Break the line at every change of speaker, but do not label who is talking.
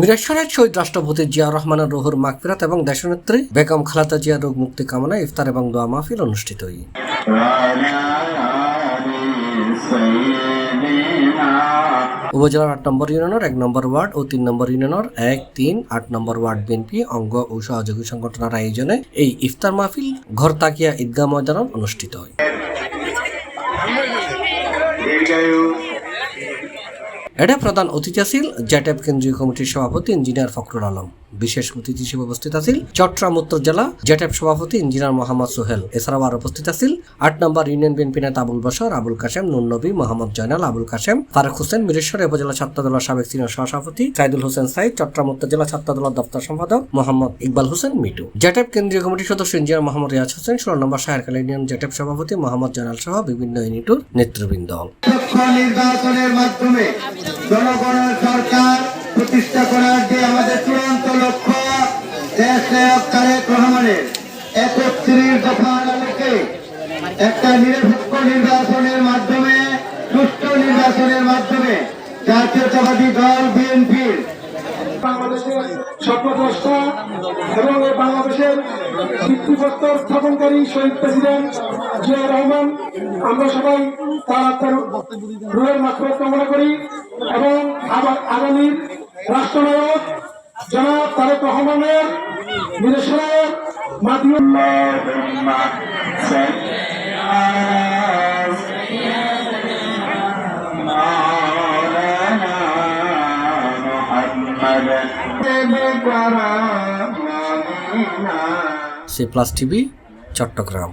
মিরেশ্বরের শহীদ রাষ্ট্রপতি জিয়াউর রহমানের রুহুর মাগফিরাত এবং দেশনেত্রী বেগম খালেদা জিয়ার রোগ মুক্তি কামনায় ইফতার এবং দোয়া মাহফিল অনুষ্ঠিত হয়। উপজেলার ৮ নম্বর ইউনিয়নের ১ নম্বর ওয়ার্ড ও ৩ নম্বর ইউনিয়নের ১, ৩, ৮ নম্বর ওয়ার্ড বিএনপি অঙ্গ ও সহযোগী সংগঠনের আয়োজনে এই ইফতার মাহফিল ঘরতাকিয়া ঈদগাহ ময়দানে অনুষ্ঠিত হয়। এতে প্রধান অতিথি ছিল জ্যাটেপ কেন্দ্রীয় কমিটির সভাপতি ইঞ্জিনিয়ার ফখরুল আলম। বিশেষ অতিথি হিসেবে উপস্থিত আছেন চট্টগ্রাম উত্তর জেলা জ্যাটেপ সভাপতি ইঞ্জিনিয়ার মোহাম্মদ সোহেল। এছাড়াও আর উপস্থিত আছেন ৮ নম্বর ইউনিয়ন বিএনপি নেতা আবুল বশর, আবুল কাশেম, নুন নবী, মোহাম্মদ জয়নাল, আবুল কাশেম, ফারুক হোসেন, মিরেশ্বর উপজেলা ছাত্রদলের সাবেক সিনিয়র সহসভাপতি সাইদুল হোসেন সাইদ, চট্টগ্রাম উত্তর জেলা ছাত্রদলের দপ্তর সম্পাদক মোহাম্মদ ইকবাল হোসেন মিটু, জ্যাটেপ কেন্দ্রীয় কমিটির সদস্য ইঞ্জিনিয়ার মোহাম্মদ রিয়াজ হোসেন, ১৬ নম্বর শাহেরখালী ইউনিয়ন জ্যাটেপ সভাপতি মোহাম্মদ জয়নাল সহ বিভিন্ন ইউনিটের নেতৃবৃন্দ।
নির্বাচনের মাধ্যমে জনগণের সরকার প্রতিষ্ঠা করার যে আমাদের চূড়ান্ত লক্ষ্য, দেশ নায়ক তারেক রহমানের ৩১ দফার আলোকে একটা নিরপেক্ষ নির্বাচনের মাধ্যমে, সুষ্ঠু নির্বাচনের মাধ্যমে জাতীয়তাবাদী দল বিএনপির
বাংলাদেশের স্বপ্নদ্রষ্টা এবং বাংলাদেশের ভিত্তিপ্রস্তর স্থাপনকারী শহীদ প্রেসিডেন্ট জিয়াউর রহমান, আমরা সবাই তার আত্মার রুহের মাগফিরাত কামনা করি এবং আগামী রাষ্ট্রনায়ক জনাব তারেক রহমানের মিরেশ্বরের মাধ্যমে
C+ TV চট্টগ্রাম।